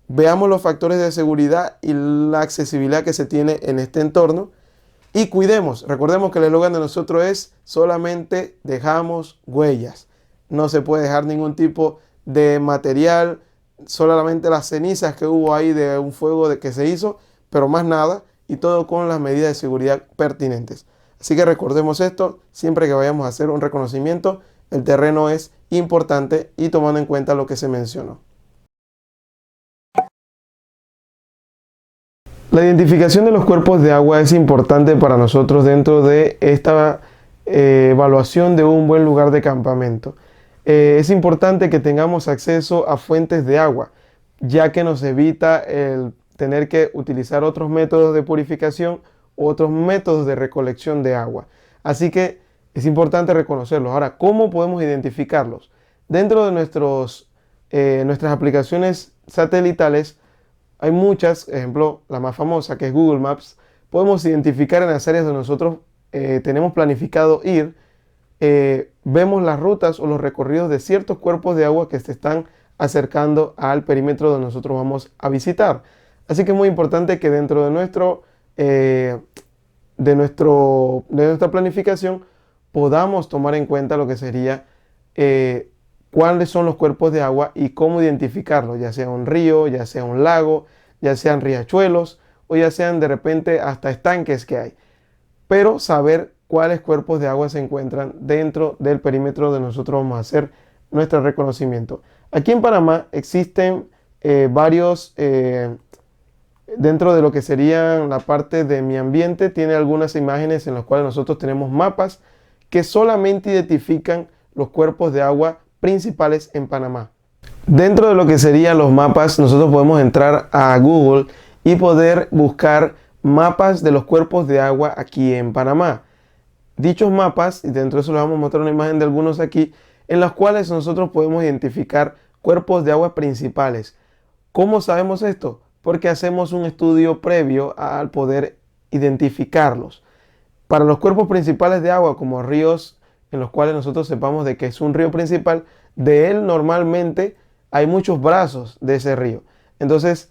veamos los factores de seguridad y la accesibilidad que se tiene en este entorno y cuidemos. Recordemos que el eslogan de nosotros es solamente dejamos huellas. No se puede dejar ningún tipo de material, solamente las cenizas que hubo ahí de un fuego que se hizo, pero más nada, y todo con las medidas de seguridad pertinentes. Así que recordemos esto, siempre que vayamos a hacer un reconocimiento, el terreno es importante y tomando en cuenta lo que se mencionó. La identificación de los cuerpos de agua es importante para nosotros dentro de esta evaluación de un buen lugar de campamento. Es importante que tengamos acceso a fuentes de agua, ya que nos evita el tener que utilizar otros métodos de purificación u otros métodos de recolección de agua. Así que es importante reconocerlos. Ahora, ¿cómo podemos identificarlos? Dentro de nuestras aplicaciones satelitales, hay muchas, ejemplo, la más famosa que es Google Maps, podemos identificar en las áreas donde nosotros tenemos planificado ir, vemos las rutas o los recorridos de ciertos cuerpos de agua que se están acercando al perímetro donde nosotros vamos a visitar. Así que es muy importante que dentro de nuestra planificación podamos tomar en cuenta lo que sería cuáles son los cuerpos de agua y cómo identificarlos, ya sea un río, ya sea un lago, ya sean riachuelos o ya sean de repente hasta estanques que hay. Pero saber cuáles cuerpos de agua se encuentran dentro del perímetro donde nosotros vamos a hacer nuestro reconocimiento. Aquí en Panamá existen varios, dentro de lo que sería la parte de mi ambiente, tiene algunas imágenes en las cuales nosotros tenemos mapas que solamente identifican los cuerpos de agua principales en Panamá. Dentro de lo que serían los mapas, nosotros podemos entrar a Google y poder buscar mapas de los cuerpos de agua aquí en Panamá. Dichos mapas, y dentro de eso les vamos a mostrar una imagen de algunos aquí, en los cuales nosotros podemos identificar cuerpos de agua principales. ¿Cómo sabemos esto? Porque hacemos un estudio previo al poder identificarlos. Para los cuerpos principales de agua, como ríos en los cuales nosotros sepamos de que es un río principal, de él normalmente hay muchos brazos de ese río. Entonces,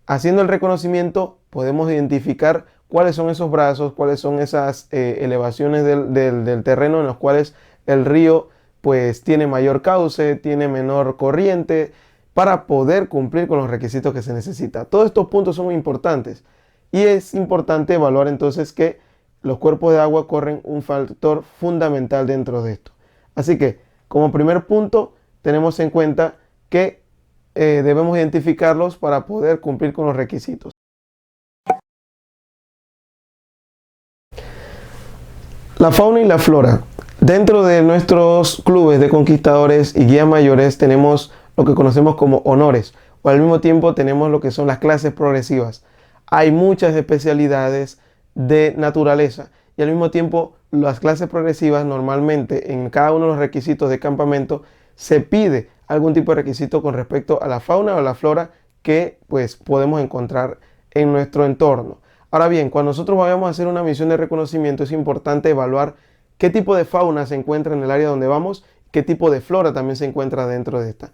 haciendo el reconocimiento, podemos identificar cuáles son esos brazos, cuáles son esas elevaciones del terreno en los cuales el río pues tiene mayor cauce, tiene menor corriente, para poder cumplir con los requisitos que se necesita. Todos estos puntos son muy importantes y es importante evaluar entonces que los cuerpos de agua corren un factor fundamental dentro de esto. Así que, como primer punto, tenemos en cuenta que debemos identificarlos para poder cumplir con los requisitos. La fauna y la flora. Dentro de nuestros clubes de conquistadores y guías mayores tenemos lo que conocemos como honores, o al mismo tiempo tenemos lo que son las clases progresivas. Hay muchas especialidades de naturaleza y al mismo tiempo las clases progresivas normalmente en cada uno de los requisitos de campamento se pide algún tipo de requisito con respecto a la fauna o la flora que pues podemos encontrar en nuestro entorno. Ahora bien, cuando nosotros vayamos a hacer una misión de reconocimiento es importante evaluar qué tipo de fauna se encuentra en el área donde vamos qué tipo de flora también se encuentra dentro de esta.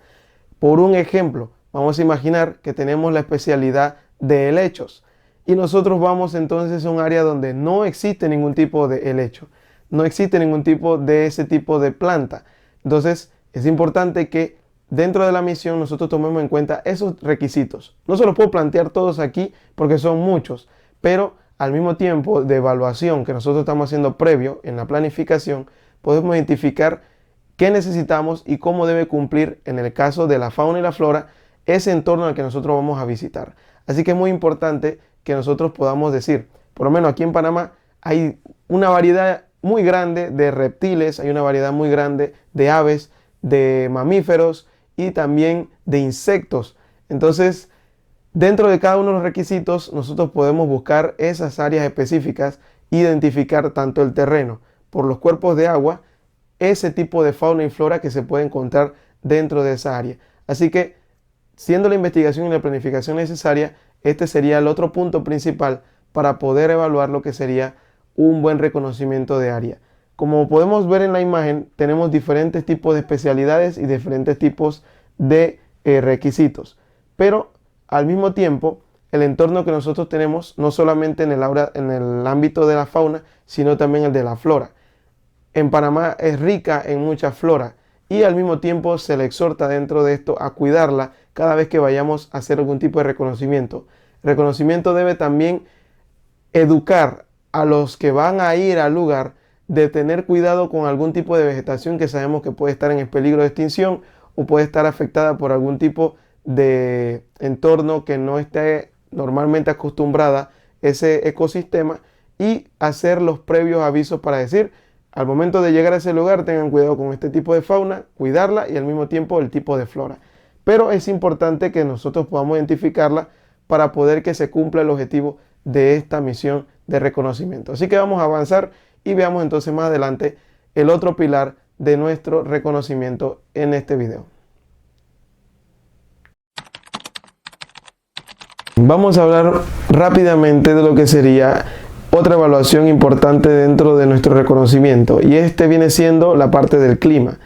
Por un ejemplo, vamos a imaginar que tenemos la especialidad de helechos y nosotros vamos entonces a un área donde no existe ningún tipo de helecho, no existe ningún tipo de ese tipo de planta. Entonces es importante que dentro de la misión nosotros tomemos en cuenta esos requisitos. No se los puedo plantear todos aquí porque son muchos, pero al mismo tiempo de evaluación que nosotros estamos haciendo previo en la planificación, podemos identificar qué necesitamos y cómo debe cumplir, en el caso de la fauna y la flora, ese entorno al que nosotros vamos a visitar. Así que es muy importante que nosotros podamos decir, por lo menos aquí en Panamá hay una variedad muy grande de reptiles, hay una variedad muy grande de aves, de mamíferos y también de insectos. Entonces, dentro de cada uno de los requisitos, nosotros podemos buscar esas áreas específicas, identificar tanto el terreno por los cuerpos de agua, ese tipo de fauna y flora que se puede encontrar dentro de esa área. Así que, siendo la investigación y la planificación necesaria, este sería el otro punto principal para poder evaluar lo que sería un buen reconocimiento de área. Como podemos ver en la imagen, tenemos diferentes tipos de especialidades y diferentes tipos de requisitos. Pero al mismo tiempo, el entorno que nosotros tenemos, no solamente en el ámbito de la fauna, sino también el de la flora. En Panamá es rica en mucha flora y al mismo tiempo se le exhorta dentro de esto a cuidarla cada vez que vayamos a hacer algún tipo de reconocimiento. El reconocimiento debe también educar a los que van a ir al lugar de tener cuidado con algún tipo de vegetación que sabemos que puede estar en peligro de extinción o puede estar afectada por algún tipo de entorno que no esté normalmente acostumbrada ese ecosistema, y hacer los previos avisos para decir, al momento de llegar a ese lugar tengan cuidado con este tipo de fauna, cuidarla y al mismo tiempo el tipo de flora. Pero es importante que nosotros podamos identificarla para poder que se cumpla el objetivo de esta misión de reconocimiento. Así que vamos a avanzar y veamos entonces más adelante el otro pilar de nuestro reconocimiento en este video. Vamos a hablar rápidamente de lo que sería otra evaluación importante dentro de nuestro reconocimiento, y este viene siendo la parte del clima.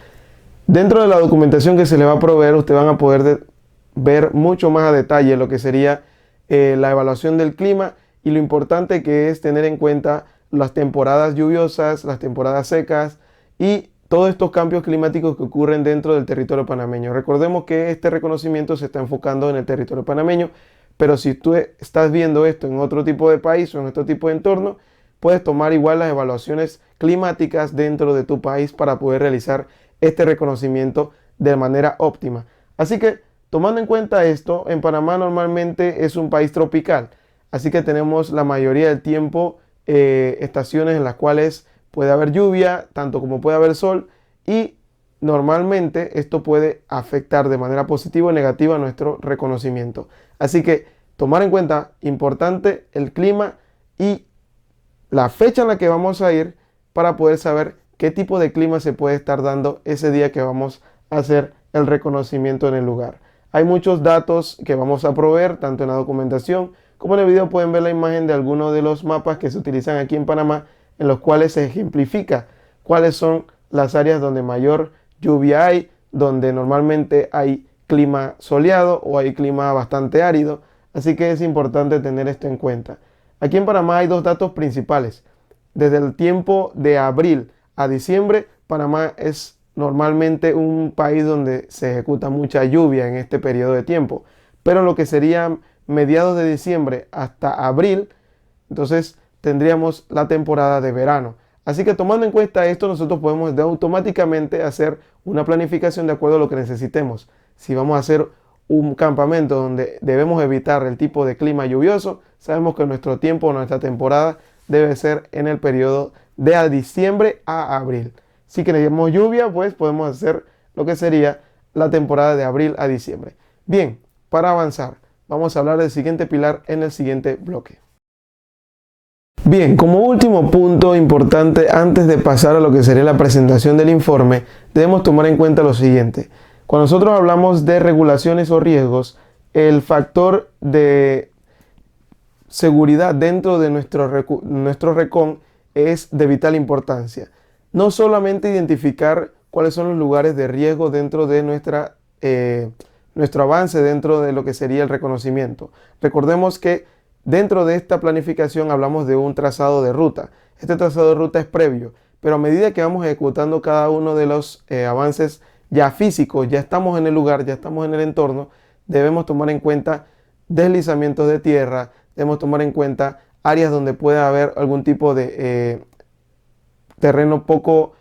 Dentro de la documentación que se le va a proveer, ustedes van a poder ver mucho más a detalle lo que sería la evaluación del clima y lo importante que es tener en cuenta las temporadas lluviosas, las temporadas secas y todos estos cambios climáticos que ocurren dentro del territorio panameño. Recordemos que este reconocimiento se está enfocando en el territorio panameño, pero si tú estás viendo esto en otro tipo de país o en otro tipo de entorno, puedes tomar igual las evaluaciones climáticas dentro de tu país para poder realizar este reconocimiento de manera óptima. Así que, tomando en cuenta esto, en Panamá normalmente es un país tropical, así que tenemos la mayoría del tiempo estaciones en las cuales puede haber lluvia, tanto como puede haber sol, y normalmente esto puede afectar de manera positiva o negativa nuestro reconocimiento. Así que tomar en cuenta, importante, el clima y la fecha en la que vamos a ir para poder saber qué tipo de clima se puede estar dando ese día que vamos a hacer el reconocimiento en el lugar. Hay muchos datos que vamos a proveer, tanto en la documentación como en el video. Pueden ver la imagen de algunos de los mapas que se utilizan aquí en Panamá, en los cuales se ejemplifica cuáles son las áreas donde mayor lluvia hay, donde normalmente hay clima soleado o hay clima bastante árido. Así que es importante tener esto en cuenta. Aquí en Panamá hay dos datos principales. Desde el tiempo de abril a diciembre, Panamá es normalmente un país donde se ejecuta mucha lluvia en este periodo de tiempo. Pero en lo que sería mediados de diciembre hasta abril, entonces tendríamos la temporada de verano. Así que tomando en cuenta esto, nosotros podemos automáticamente hacer una planificación de acuerdo a lo que necesitemos. Si vamos a hacer un campamento donde debemos evitar el tipo de clima lluvioso, sabemos que nuestro tiempo, nuestra temporada debe ser en el periodo de diciembre a abril. Si queremos lluvia, pues podemos hacer lo que sería la temporada de abril a diciembre. Bien, para avanzar, vamos a hablar del siguiente pilar en el siguiente bloque. Bien, como último punto importante antes de pasar a lo que sería la presentación del informe, debemos tomar en cuenta lo siguiente. Cuando nosotros hablamos de regulaciones o riesgos, el factor de seguridad dentro de nuestro recón es de vital importancia. No solamente identificar cuáles son los lugares de riesgo dentro de nuestro avance dentro de lo que sería el reconocimiento. Recordemos que dentro de esta planificación hablamos de un trazado de ruta. Este trazado de ruta es previo, pero a medida que vamos ejecutando cada uno de los avances ya físicos, ya estamos en el lugar, ya estamos en el entorno, debemos tomar en cuenta deslizamientos de tierra, debemos tomar en cuenta áreas donde pueda haber algún tipo de terreno poco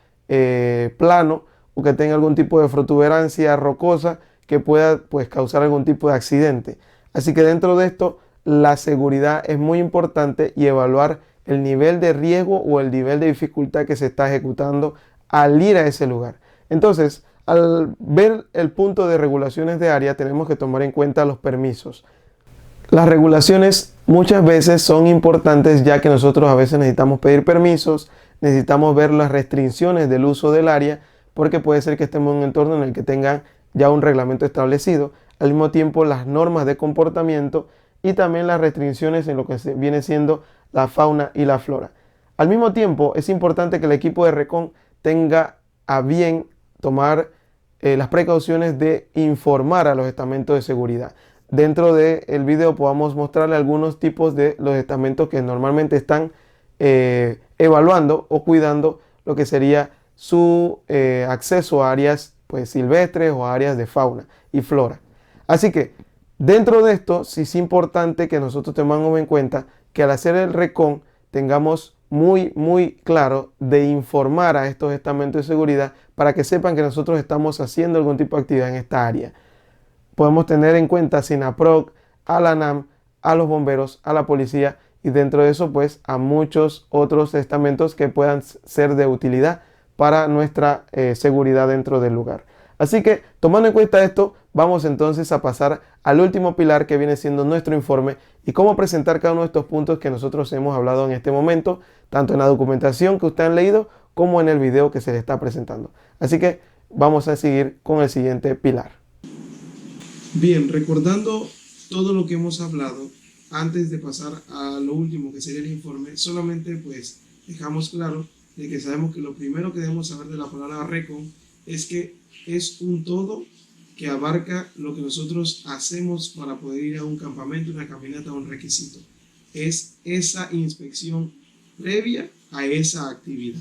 plano o que tenga algún tipo de protuberancia rocosa que pueda pues causar algún tipo de accidente. Así que dentro de esto la seguridad es muy importante y evaluar el nivel de riesgo o el nivel de dificultad que se está ejecutando al ir a ese lugar. Entonces, al ver el punto de regulaciones de área, tenemos que tomar en cuenta los permisos. Las regulaciones muchas veces son importantes, ya que nosotros a veces necesitamos pedir permisos, necesitamos ver las restricciones del uso del área, porque puede ser que estemos en un entorno en el que tengan ya un reglamento establecido, al mismo tiempo las normas de comportamiento y también las restricciones en lo que viene siendo la fauna y la flora. Al mismo tiempo, es importante que el equipo de Recon tenga a bien tomar las precauciones de informar a los estamentos de seguridad. Dentro del video podamos mostrarle algunos tipos de los estamentos que normalmente están evaluando o cuidando lo que sería su acceso a áreas pues, silvestres o áreas de fauna y flora. Así que dentro de esto sí es importante que nosotros tengamos en cuenta que al hacer el RECON tengamos muy claro de informar a estos estamentos de seguridad para que sepan que nosotros estamos haciendo algún tipo de actividad en esta área. Podemos tener en cuenta a SINAPROC, a la ANAM, a los bomberos, a la policía y dentro de eso pues a muchos otros estamentos que puedan ser de utilidad para nuestra seguridad dentro del lugar. Así que tomando en cuenta esto, vamos entonces a pasar al último pilar que viene siendo nuestro informe y cómo presentar cada uno de estos puntos que nosotros hemos hablado en este momento, tanto en la documentación que ustedes han leído como en el video que se les está presentando. Así que vamos a seguir con el siguiente pilar. Bien, recordando todo lo que hemos hablado, antes de pasar a lo último que sería el informe, solamente pues dejamos claro de que sabemos que lo primero que debemos saber de la palabra RECON es que es un todo que abarca lo que nosotros hacemos para poder ir a un campamento, una caminata, un requisito. Es esa inspección previa a esa actividad.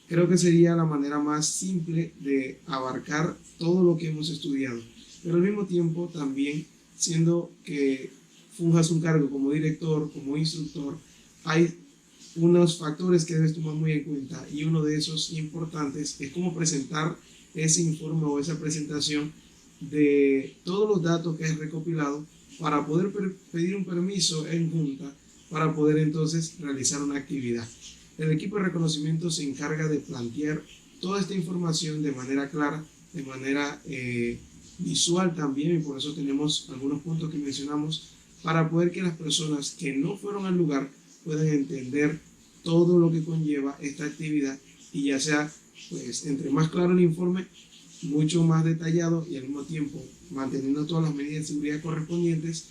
Creo que sería la manera más simple de abarcar todo lo que hemos estudiado. Pero al mismo tiempo también, siendo que funjas un cargo como director, como instructor, hay unos factores que debes tomar muy en cuenta y uno de esos importantes es cómo presentar ese informe o esa presentación de todos los datos que has recopilado para poder pedir un permiso en junta para poder entonces realizar una actividad. El equipo de reconocimiento se encarga de plantear toda esta información de manera clara, de manera visual también, y por eso tenemos algunos puntos que mencionamos para poder que las personas que no fueron al lugar puedan entender todo lo que conlleva esta actividad y ya sea, pues, entre más claro el informe, mucho más detallado y al mismo tiempo manteniendo todas las medidas de seguridad correspondientes,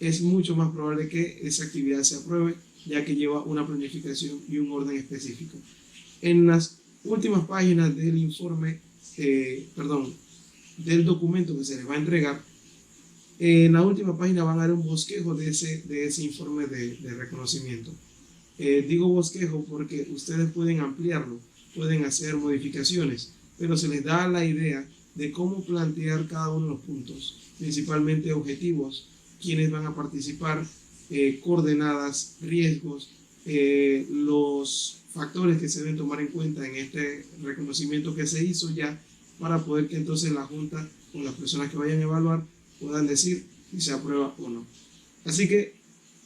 es mucho más probable que esa actividad se apruebe, ya que lleva una planificación y un orden específico. En las últimas páginas del informe, del documento que se les va a entregar, en la última página van a dar un bosquejo de ese informe de reconocimiento. Digo bosquejo porque ustedes pueden ampliarlo, pueden hacer modificaciones, pero se les da la idea de cómo plantear cada uno de los puntos, principalmente objetivos, quiénes van a participar, coordenadas, riesgos, los factores que se deben tomar en cuenta en este reconocimiento que se hizo ya, para poder que entonces la Junta o las personas que vayan a evaluar puedan decir si se aprueba o no. Así que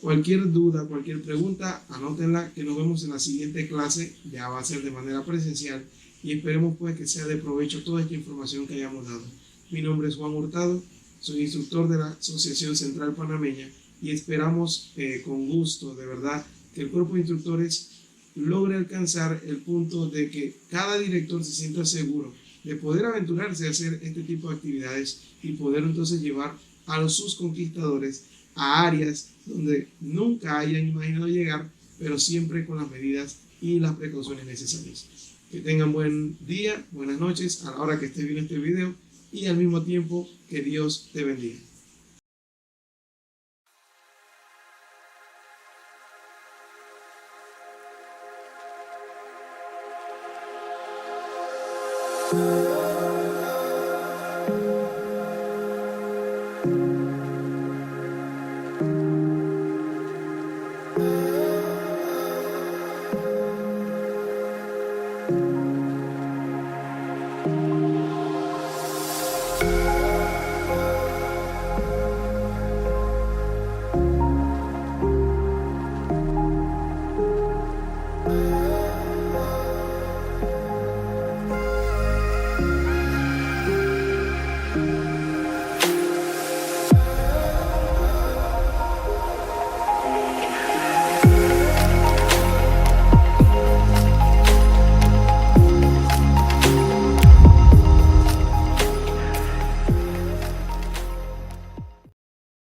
cualquier duda, cualquier pregunta, anótenla, que nos vemos en la siguiente clase, ya va a ser de manera presencial y esperemos pues que sea de provecho toda esta información que hayamos dado. Mi nombre es Juan Hurtado, soy instructor de la Asociación Central Panameña y esperamos con gusto, de verdad, que el cuerpo de instructores logre alcanzar el punto de que cada director se sienta seguro de poder aventurarse a hacer este tipo de actividades y poder entonces llevar a sus conquistadores a áreas donde nunca hayan imaginado llegar, pero siempre con las medidas y las precauciones necesarias. Que tengan buen día, buenas noches a la hora que esté viendo este video y al mismo tiempo que Dios te bendiga. Oh